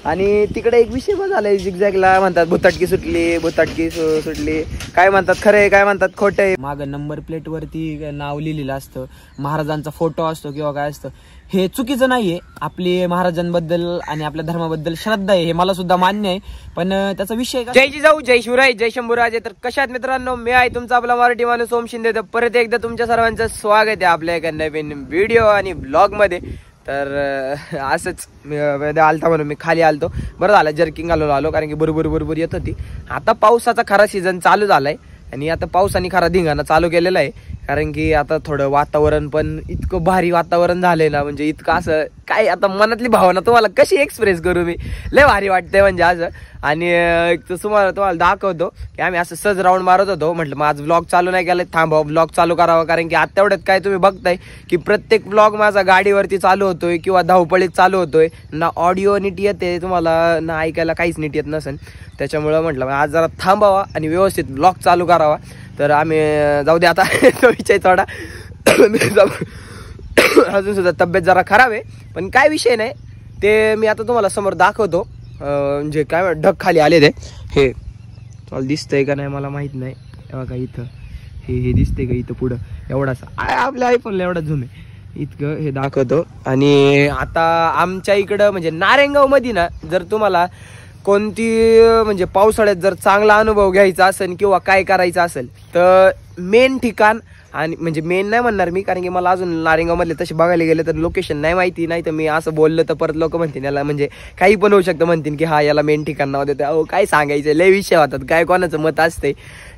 आणि तिकडे एक विषय पण झालाय, झिगझॅगला म्हणतात भुताटकी सुटली, काय म्हणतात खरंय काय म्हणतात खोटं. मागं नंबर प्लेट वरती नाव लिहिलेलं असतं, महाराजांचा फोटो असतो किंवा काय असतं, हे चुकीचं नाहीये. आपली महाराजांबद्दल आणि आपल्या धर्माबद्दल श्रद्धा आहे, हे मला सुद्धा मान्य आहे. पण त्याचा विषय जय जिजाऊ, जय शिवराय, जय शंभूराजे. तर कशात मित्रांनो, मी आहे तुमचा आपला मराठी माणूस ओम शिंदे. तर परत एकदा तुमच्या सर्वांचं स्वागत आहे आपल्या एका नवीन व्हिडिओ आणि ब्लॉग मध्ये. तर असंच आलता म्हणून मी खाली आलतो, बरं झालं जर्किंग आलो कारण की बरोबर येत होती. आता पावसाचा खरा सीझन चालू झालाय आणि आता पावसाने खरा धिंगाणा चालू केलेला आहे. कारण की आता थोडं वातावरण पण इतकं भारी वातावरण झालंय ना, म्हणजे इतकं असं काय आता मनातली भावना तुम्हाला कशी एक्सप्रेस करू मी, लय भारी वाटतंय म्हणजे असं. आणि तुम्हाला दाखवतो की आम्ही असं सहज राऊंड मारत होतो. म्हटलं मग आज व्लॉग चालू नाही केलं, थांबा व्लॉग चालू करावा. कारण की आता तेवढ्यात काय तुम्ही बघताय की प्रत्येक व्लॉग माझा गाडीवरती चालू होतोय किंवा धावपळीत चालू होतोय ना, ऑडिओ नीट येते तुम्हाला ना, ऐकायला काहीच नीट येत नसेल. त्याच्यामुळं म्हटलं आज जरा थांबावा आणि व्यवस्थित व्लॉग चालू करावा. तर आम्ही जाऊ दे आता तो विषय थोडा अजून सुद्धा तब्येत जरा खराब आहे, पण काय विषय नाही ते मी आता तुम्हाला समोर दाखवतो. म्हणजे काय ढग खाली आले ते, हे चाल दिसतंय का नाही मला माहित नाही. बघा इथं हे दिसतंय का इथं पुढं एवढासा आपल्या आयफोनला एवढा झूम आहे इतकं, हे दाखवतो. आणि आता आमच्या इकडं म्हणजे नारायणगाव मध्ये ना, जर तुम्हाला कोणती म्हणजे पावसाळ्यात जर चांगला अनुभव घ्यायचा असेल किंवा काय करायचं असेल तर मेन ठिकाण, आणि म्हणजे मेन नाही म्हणणार मी कारण की मला अजून नारायणगाव मधले तसे बघायला गेले तर लोकेशन नाही माहिती, नाही तर मी असं बोललं तर परत लोक म्हणतील याला म्हणजे काही पण होऊ शकतं, म्हणतील की हा याला मेन ठिकाण नाव देतं. अहो काय सांगायचं, लय विषय होतात, काय कोणाचं मत असते.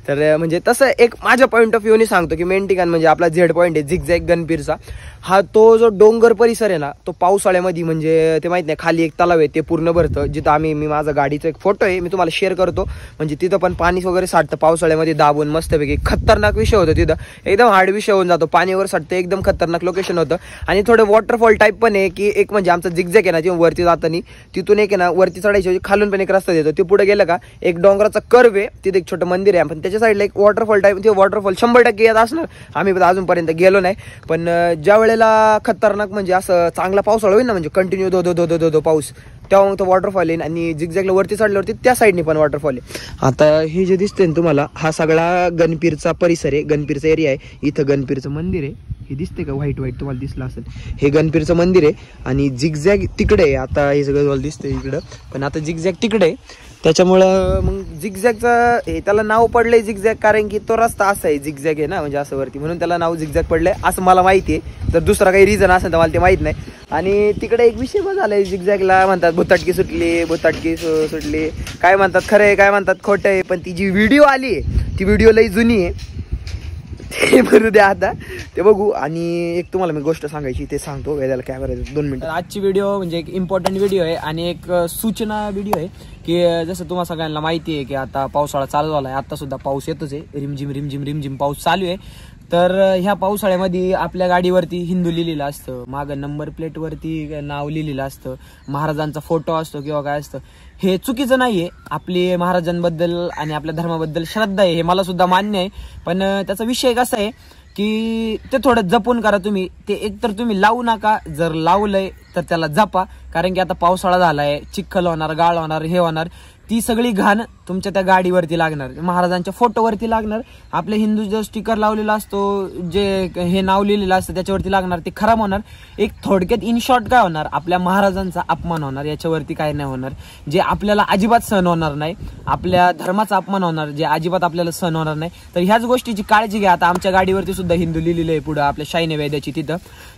तर म्हणजे तसं एक माझ्या पॉईंट ऑफ व्ह्यूने सांगतो की मेन ठिकाण म्हणजे आपला झेड पॉईंट आहे झिगझॅग गणपीरचा. हा तो जो डोंगर परिसर आहे ना, तो पावसाळ्यामध्ये म्हणजे ते माहित नाही खाली एक तलाव आहे ते पूर्ण भरतं, जिथं मी माझा गाडीचा एक फोटो आहे मी तुम्हाला शेअर करतो. म्हणजे तिथं पण पाणी वगैरे साठतं पावसाळ्यामध्ये दाबून मस्तपैकी. खतरनाक विषय होतं तिथं, एकदम हार्ड विषय होऊन जातो, पाणी वगैरे साठतं, एकदम खतरनाक लोकेशन होतं. आणि थोडं वॉटरफॉल टाईप पण आहे की एक म्हणजे आमचा झिगझॅग आहे ना, जेव्हा वरती जाताना तिथून एक आहे ना वरती चढायची, खालून पण एक रस्ता देतो, ते पुढे गेलं का एक डोंगराचा कर्व आहे, तिथे एक छोटं मंदिर आहे, पण त्याच्या साईडला एक वॉटरफॉल टाईप. ते वॉटरफॉल 100% येत असणार, आम्ही अजूनपर्यंत गेलो नाही. पण ज्या वेळेला खतरनाक म्हणजे असं चांगला पावसाळा होईल ना, म्हणजे कंटिन्यू दो पाऊस, तेव्हा मग तो वॉटरफॉल आहे. आणि झिगझॅगला वरती चढल्यावरती त्या साईडने पण वॉटरफॉल आहे. आता हे जे दिसतंय ना तुम्हाला, हा सगळा गणपीरचा परिसर आहे, गणपीरचा एरिया आहे. इथं गणपीरचं मंदिर आहे, हे दिसते का व्हाईट तुम्हाला दिसलं असेल, हे गणपीरचं मंदिर आहे. आणि झिगझॅग तिकडे आहे, आता हे सगळं तुम्हाला दिसतंय इकडं, पण आता झिगझॅग तिकडे आहे. त्याच्यामुळं मग झिगझॅगचं हे त्याला नाव पडलंय झिगझॅग, कारण की तो रस्ता असा आहे, झिगझॅग आहे ना म्हणजे असं वरती, म्हणून त्याला नाव झिगझॅग पडलंय असं मला माहिती आहे. जर दुसरा काही रिझन असेल तर मला ते माहित नाही. आणि तिकडे एक विषय पण झालाय, झिगझॅगला म्हणतात भुताटकी सुटली, काय म्हणतात खरंय काय म्हणतात खोटं आहे. पण ती जी व्हिडिओ आली आहे ती व्हिडिओ लई जुनी आहे, ते भरू द्या आता ते बघू. आणि एक तुम्हाला मी गोष्ट सांगायची ते सांगतो, वेळेला काय करायचं 2 मिनिटं. आजची व्हिडिओ म्हणजे एक इम्पॉर्टंट व्हिडिओ आहे आणि एक सूचना व्हिडिओ आहे की जसं तुम्हाला सगळ्यांना माहिती आहे की आता पावसाळा चालू झाला आहे, आता सुद्धा पाऊस येतोच आहे, रिमझिम पाऊस चालू आहे. तर ह्या पावसाळ्यामध्ये आपल्या गाडीवरती हिंदू लिहिलेलं असतं, मागं नंबर प्लेट वरती नाव लिहिलेलं असतं, महाराजांचा फोटो असतो किंवा काय असतं, हे चुकीचं नाहीये. आपली महाराजांबद्दल आणि आपल्या धर्माबद्दल श्रद्धा आहे, हे मला सुद्धा मान्य आहे. पण त्याचा विषय कसा आहे की ते थोडं जपून करा तुम्ही. ते एकतर तुम्ही लावू नका, जर लावलंय तर त्याला जपा. कारण की आता पावसाळा झालाय, चिखल होणार, गाळ होणार, हे होणार, ती सगळी घाण तुमच्या त्या गाडीवरती लागणार, महाराजांच्या फोटोवरती लागणार. आपल्या हिंदू जो स्टिकर लावलेला असतो, जे हे नाव लिहिलेलं असतं त्याच्यावरती लागणार, ते खराब होणार. एक थोडक्यात इन शॉर्ट काय होणार, आपल्या महाराजांचा अपमान होणार, याच्यावरती काय नाही होणार, जे आपल्याला अजिबात सहन होणार नाही. आपल्या धर्माचा अपमान होणार, जे अजिबात आपल्याला सहन होणार नाही. तर ह्याच गोष्टीची काळजी घ्या. आता आमच्या गाडीवरती सुद्धा हिंदू लिहिलेलं आहे पुढं आपल्या शाईने वैद्याची तिथं,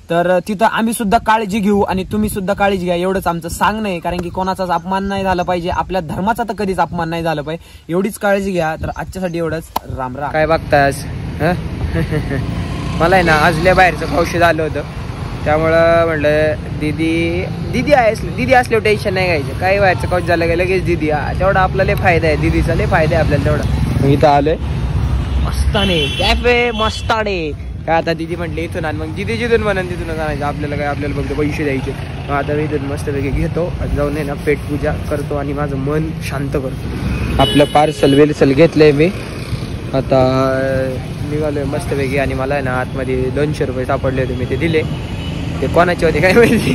तर तिथं आम्ही सुद्धा काळजी घेऊ आणि तुम्ही सुद्धा काळजी घ्या, एवढंच आमचं सांगणं आहे. कारण की कोणाचाच अपमान नाही झाला पाहिजे, आपल्या धर्माचा तर कधीच अपमान नाही झाला पाहिजे, एवढीच काळजी घ्या. तर आजच्यासाठी एवढंच, राम राम. काय बघतास मला आहे ना आज लय बाहेरचं औषध आलं होतं, त्यामुळं म्हटलं दीदी असल्यावर टेन्शन नाही घ्यायचं, काही बाहेरचं कौश झालं की लगेच दीदी, तेवढा आपला लय फायदा आहे, दीदीचा लय फायदा आहे आपल्याला तेवढा. इथं आलोय मस्ताने कॅफे मस्ताने, काय आता दिदी म्हटली इथून आण, मग दिदी जिथून म्हणून तिथूनच आणायचं, आपल्याला काय आपल्याला फक्त पैसे द्यायचे. मग आता मी इथून मस्तपैकी घेतो आणि जाऊन आहे ना पेट पूजा करतो आणि माझं मन शांत करतो. आपलं पार्सल घेतलंय मी, आता निघालोय मस्तपैकी. आणि मला आहे ना आतमध्ये 200 रुपये सापडले होते, मी ते दिले, ते कोणाचे होते काय माहिती,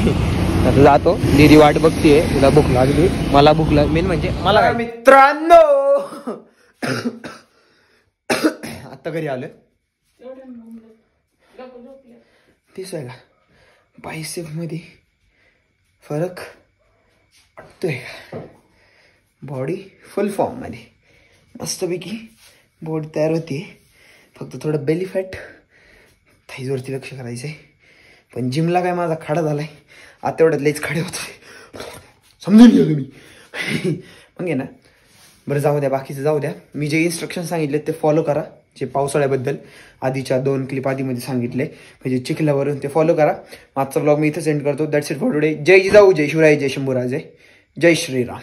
आता जातो, दीदी वाट बघतीये, तिला भूक लागली, मला भूक लागली, मेन म्हणजे मला काय मित्रांनो आता घरी आलं तेच आहे का बायसेप मध्ये फरक वाटतोय, बॉडी फुल फॉर्म मध्ये मस्तपैकी बॉडी तयार होती, फक्त थोडं बेली फॅट थाईजवरती लक्ष करायचंय. पण जिमला काय माझा खाडा झालाय, आता एवढ्यात लईच खाडे होत समजून घ्या तुम्ही मग आहे ना. बरं जाऊ द्या, बाकीचं जाऊ द्या. मी जे इन्स्ट्रक्शन सांगितले ते फॉलो करा, जे पावसाळ्याबद्दल आधीच्या 2 क्लिप आधीमध्ये सांगितले, म्हणजे चिखलावरून ते फॉलो करा. मागचा ब्लॉग मी इथं सेंड करतो. That's it for today. जय जिजाऊ, जय शिवराय, जय शंभूराजे, जय श्रीराम.